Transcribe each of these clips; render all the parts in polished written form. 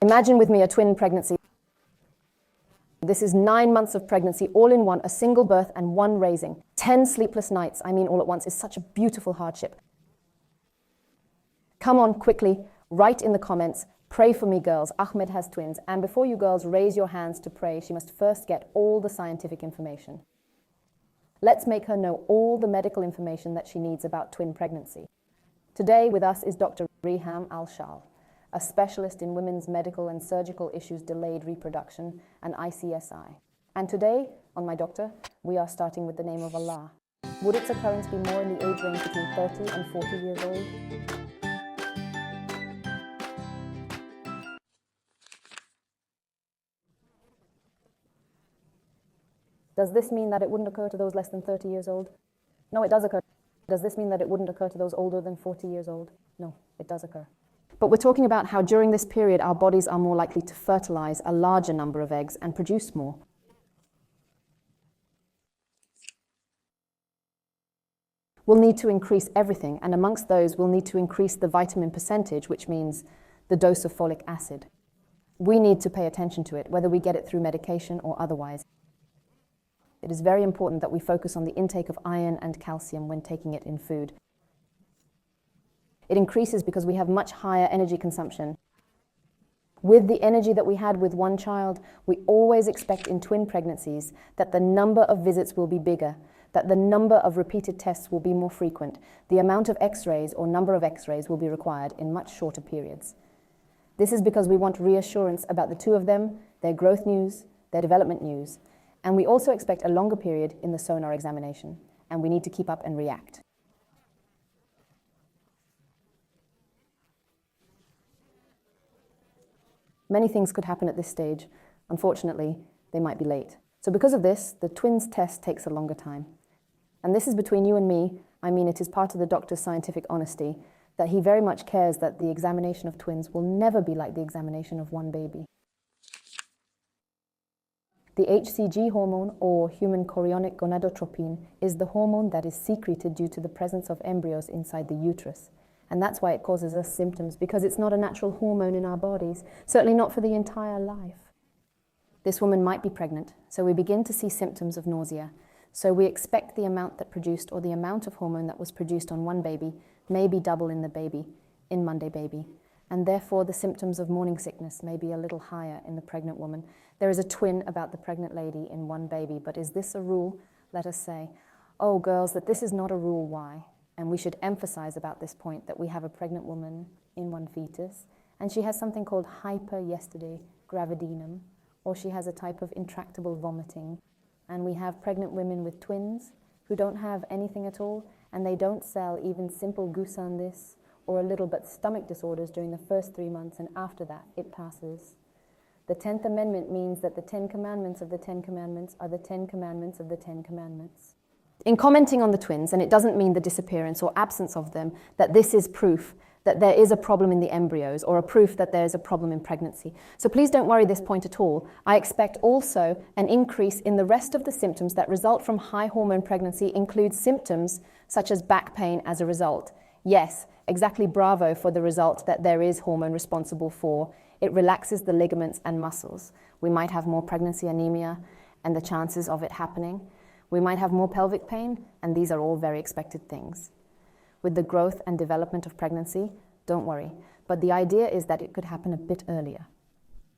Imagine with me a twin pregnancy. This is 9 months of pregnancy, all in one, a single birth and one raising. 10 sleepless nights, all at once, is such a beautiful hardship. Come on, quickly, write in the comments, pray for me, girls. Ahmed has twins. And before you girls raise your hands to pray, she must first get all the scientific information. Let's make her know all the medical information that she needs about twin pregnancy. Today with us is Dr. Reham Al-Shal, a specialist in women's medical and surgical issues, delayed reproduction, and ICSI. And today, on My Doctor, we are starting with the name of Allah. Would its occurrence be more in the age range between 30 and 40 years old? Does this mean that it wouldn't occur to those less than 30 years old? No, it does occur. Does this mean that it wouldn't occur to those older than 40 years old? No, it does occur. But we're talking about how during this period our bodies are more likely to fertilize a larger number of eggs and produce more. We'll need to increase everything, and amongst those we'll need to increase the vitamin percentage, which means the dose of folic acid. We need to pay attention to it, whether we get it through medication or otherwise. It is very important that we focus on the intake of iron and calcium when taking it in food. It increases because we have much higher energy consumption. With the energy that we had with one child, we always expect in twin pregnancies that the number of visits will be bigger, that the number of repeated tests will be more frequent, the amount of X-rays or number of X-rays will be required in much shorter periods. This is because we want reassurance about the two of them, their growth news, their development news, and we also expect a longer period in the sonar examination, and we need to keep up and react. Many things could happen at this stage. Unfortunately, they might be late. So because of this, the twins test takes a longer time. And this is between you and me. It is part of the doctor's scientific honesty that he very much cares that the examination of twins will never be like the examination of one baby. The HCG hormone, or human chorionic gonadotropin, is the hormone that is secreted due to the presence of embryos inside the uterus. And that's why it causes us symptoms, because it's not a natural hormone in our bodies, certainly not for the entire life. This woman might be pregnant, so we begin to see symptoms of nausea. So we expect the amount that produced, or the amount of hormone that was produced on one baby, may be double in the baby, in Monday baby. And therefore the symptoms of morning sickness may be a little higher in the pregnant woman. There is a twin about the pregnant lady in one baby, but is this a rule? Let us say, oh girls, that this is not a rule. Why? And we should emphasize about this point that we have a pregnant woman in one fetus, and she has something called hyper-yesterday gravidinum, or she has a type of intractable vomiting. And we have pregnant women with twins who don't have anything at all, and they don't sell even simple gusandis or a little but stomach disorders during the first 3 months, and after that it passes. The 10th Amendment means that the 10 Commandments of the 10 Commandments are the 10 Commandments of the 10 Commandments. In commenting on the twins, and it doesn't mean the disappearance or absence of them, that this is proof that there is a problem in the embryos or a proof that there is a problem in pregnancy. So please don't worry this point at all. I expect also an increase in the rest of the symptoms that result from high hormone pregnancy, include symptoms such as back pain as a result. Yes, exactly, bravo for the result that there is hormone responsible for. It relaxes the ligaments and muscles. We might have more pregnancy anemia and the chances of it happening. We might have more pelvic pain, and these are all very expected things. With the growth and development of pregnancy, don't worry. But the idea is that it could happen a bit earlier.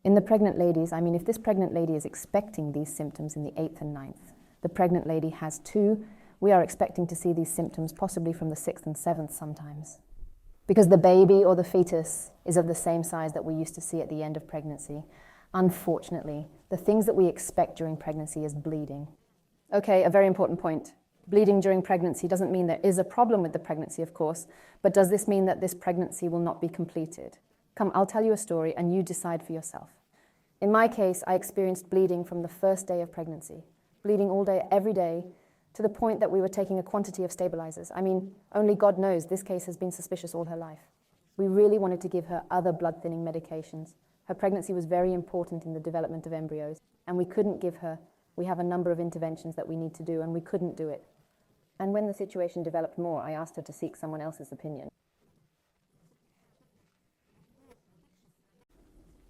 In the pregnant ladies, if this pregnant lady is expecting these symptoms in the 8th and 9th, the pregnant lady has 2, we are expecting to see these symptoms possibly from the 6th and 7th sometimes. Because the baby or the fetus is of the same size that we used to see at the end of pregnancy. Unfortunately, the things that we expect during pregnancy is bleeding. Okay, a very important point. Bleeding during pregnancy doesn't mean there is a problem with the pregnancy, of course, but does this mean that this pregnancy will not be completed? Come, I'll tell you a story and you decide for yourself. In my case, I experienced bleeding from the first day of pregnancy, bleeding all day, every day, to the point that we were taking a quantity of stabilizers. Only God knows this case has been suspicious all her life. We really wanted to give her other blood-thinning medications. Her pregnancy was very important in the development of embryos, and we couldn't give her. We have a number of interventions that we need to do, and we couldn't do it. And when the situation developed more, I asked her to seek someone else's opinion.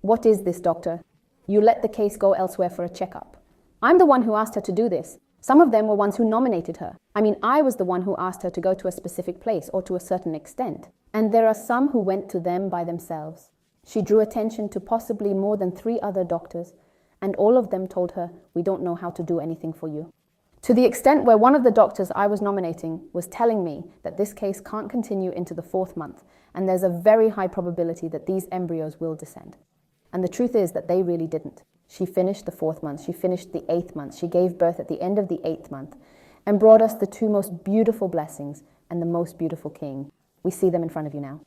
What is this, doctor? You let the case go elsewhere for a checkup. I'm the one who asked her to do this. Some of them were ones who nominated her. I was the one who asked her to go to a specific place or to a certain extent. And there are some who went to them by themselves. She drew attention to possibly more than 3 other doctors, and all of them told her, we don't know how to do anything for you. To the extent where one of the doctors I was nominating was telling me that this case can't continue into the 4th month, and there's a very high probability that these embryos will descend. And the truth is that they really didn't. She finished the 4th month, she finished the 8th month, she gave birth at the end of the 8th month, and brought us the 2 most beautiful blessings and the most beautiful king. We see them in front of you now.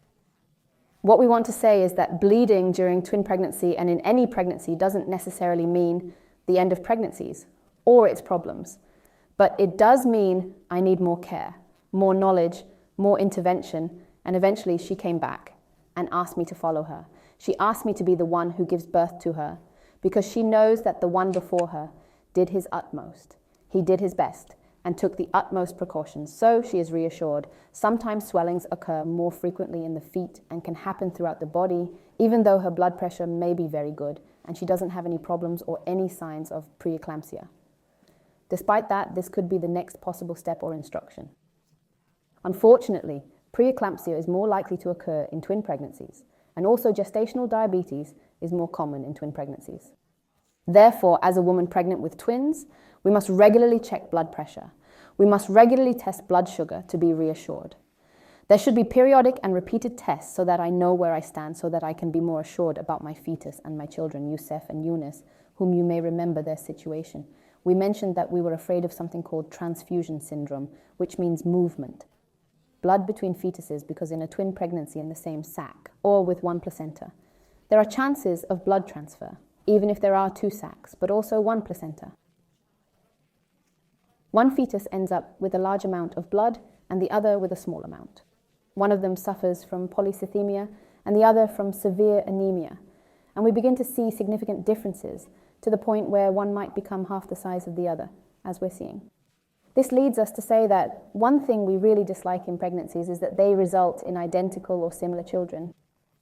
What we want to say is that bleeding during twin pregnancy and in any pregnancy doesn't necessarily mean the end of pregnancies or its problems. But it does mean I need more care, more knowledge, more intervention, and eventually she came back and asked me to follow her. She asked me to be the one who gives birth to her because she knows that the one before her did his utmost. He did his best and took the utmost precautions, so she is reassured. Sometimes swellings occur more frequently in the feet and can happen throughout the body, even though her blood pressure may be very good and she doesn't have any problems or any signs of preeclampsia. Despite that, this could be the next possible step or instruction. Unfortunately, preeclampsia is more likely to occur in twin pregnancies, and also gestational diabetes is more common in twin pregnancies. Therefore, as a woman pregnant with twins, we must regularly check blood pressure. We must regularly test blood sugar to be reassured. There should be periodic and repeated tests so that I know where I stand, so that I can be more assured about my fetus and my children, Yusef and Eunice, whom you may remember their situation. We mentioned that we were afraid of something called transfusion syndrome, which means movement. Blood between fetuses, because in a twin pregnancy in the same sac, or with one placenta, there are chances of blood transfer, even if there are 2 sacs, but also 1 placenta. One fetus ends up with a large amount of blood and the other with a small amount. One of them suffers from polycythemia and the other from severe anemia. And we begin to see significant differences to the point where one might become half the size of the other, as we're seeing. This leads us to say that one thing we really dislike in pregnancies is that they result in identical or similar children.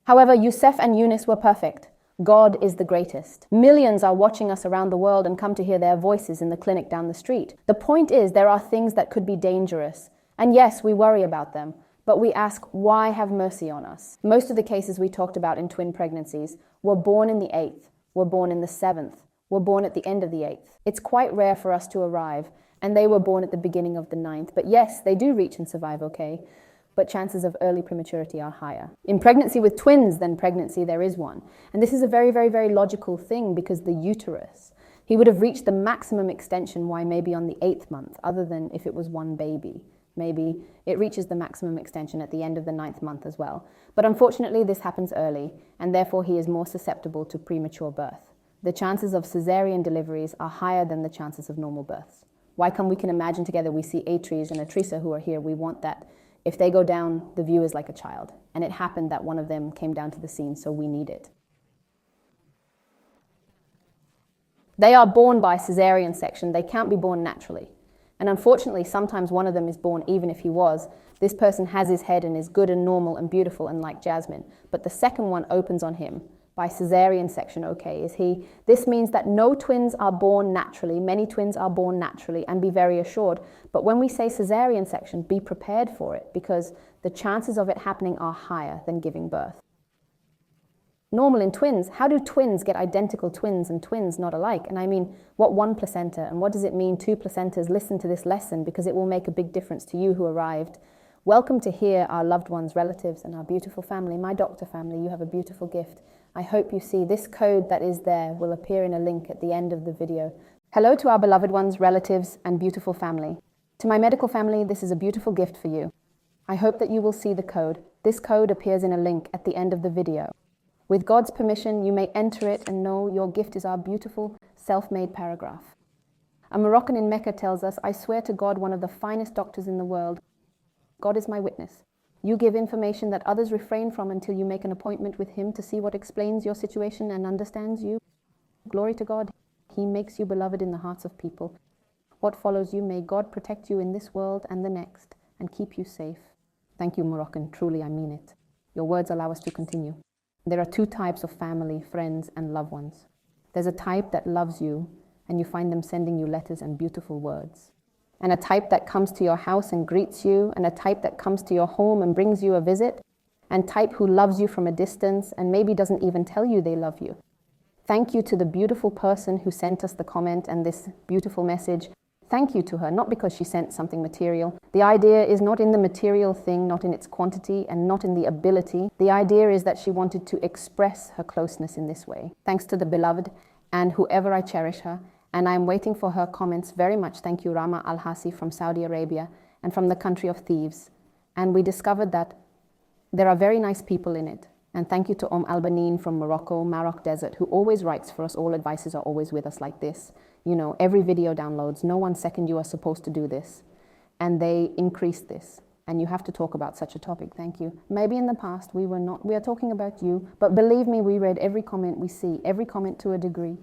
However, Yusef and Eunice were perfect. God is the greatest. Millions are watching us around the world and come to hear their voices in the clinic down the street. The point is, there are things that could be dangerous. And yes, we worry about them, but we ask, why have mercy on us? Most of the cases we talked about in twin pregnancies were born in the 8th, were born in the 7th, were born at the end of the 8th. It's quite rare for us to arrive, and they were born at the beginning of the 9th. But yes, they do reach and survive okay, but chances of early prematurity are higher. In pregnancy with twins than pregnancy, there is one. And this is a very, very, very logical thing because the uterus, he would have reached the maximum extension, why maybe on the 8th month, other than if it was one baby. Maybe it reaches the maximum extension at the end of the 9th month as well. But unfortunately, this happens early, and therefore he is more susceptible to premature birth. The chances of cesarean deliveries are higher than the chances of normal births. Why come we can imagine together, we see Atries and Atrisa who are here, we want that. If they go down, the view is like a child. And it happened that one of them came down to the scene, so we need it. They are born by cesarean section. They can't be born naturally. And unfortunately, sometimes one of them is born even if he was. This person has his head and is good and normal and beautiful and like Jasmine. But the second one opens on him by cesarean section, okay, is he. This means that no twins are born naturally. Many twins are born naturally, and be very assured. But when we say cesarean section, be prepared for it because the chances of it happening are higher than giving birth. Normal in twins, how do twins get identical twins and twins not alike? And I mean, what 1 placenta and what does it mean 2 placentas? Listen to this lesson because it will make a big difference to you who arrived. Welcome to here, our loved ones, relatives, and our beautiful family. My doctor family, you have a beautiful gift. I hope you see this code that is there will appear in a link at the end of the video. Hello to our beloved ones, relatives, and beautiful family. To my medical family, this is a beautiful gift for you. I hope that you will see the code. This code appears in a link at the end of the video. With God's permission, you may enter it and know your gift is our beautiful, self-made paragraph. A Moroccan in Mecca tells us, I swear to God, one of the finest doctors in the world. God is my witness. You give information that others refrain from until you make an appointment with him to see what explains your situation and understands you. Glory to God. He makes you beloved in the hearts of people. What follows you, may God protect you in this world and the next and keep you safe. Thank you, Moroccan. Truly, I mean it. Your words allow us to continue. There are two types of family, friends, and loved ones. There's a type that loves you, and you find them sending you letters and beautiful words. And a type that comes to your house and greets you, and a type that comes to your home and brings you a visit, and type who loves you from a distance and maybe doesn't even tell you they love you. Thank you to the beautiful person who sent us the comment and this beautiful message. Thank you to her, not because she sent something material. The idea is not in the material thing, not in its quantity, and not in the ability. The idea is that she wanted to express her closeness in this way. Thanks to the beloved and whoever I cherish her, and I'm waiting for her comments very much. Thank you, Rama Al-Hasi from Saudi Arabia and from the country of thieves. And we discovered that there are very nice people in it. And thank you to Albanine from Morocco, Maroc Desert, who always writes for us. All advices are always with us like this. You know, every video downloads, no 1 second you are supposed to do this. And they increased this. And you have to talk about such a topic. Thank you. Maybe in the past we were not. We are talking about you. But believe me, we read every comment we see, every comment to a degree.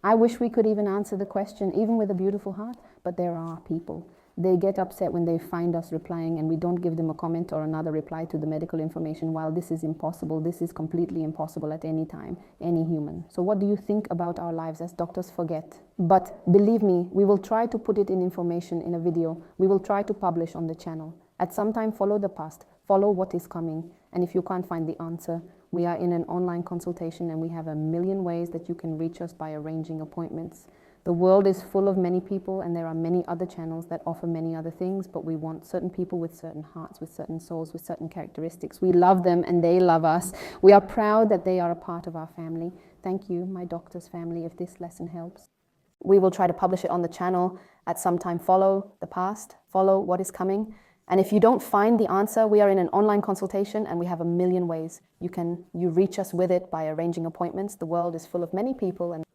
I wish we could even answer the question, even with a beautiful heart. But there are people. They get upset when they find us replying and we don't give them a comment or another reply to the medical information. While this is impossible, this is completely impossible at any time, any human. So what do you think about our lives as doctors forget? But believe me, we will try to put it in information in a video. We will try to publish on the channel. At some time, follow the past, follow what is coming. And if you can't find the answer, we are in an online consultation and we have a million ways that you can reach us by arranging appointments. The world is full of many people and there are many other channels that offer many other things, but we want certain people with certain hearts, with certain souls, with certain characteristics. We love them and they love us. We are proud that they are a part of our family. Thank you, my doctor's family, if this lesson helps. We will try to publish it on the channel at some time. Follow the past, follow what is coming. And if you don't find the answer, we are in an online consultation and we have a million ways. You reach us with it by arranging appointments. The world is full of many people and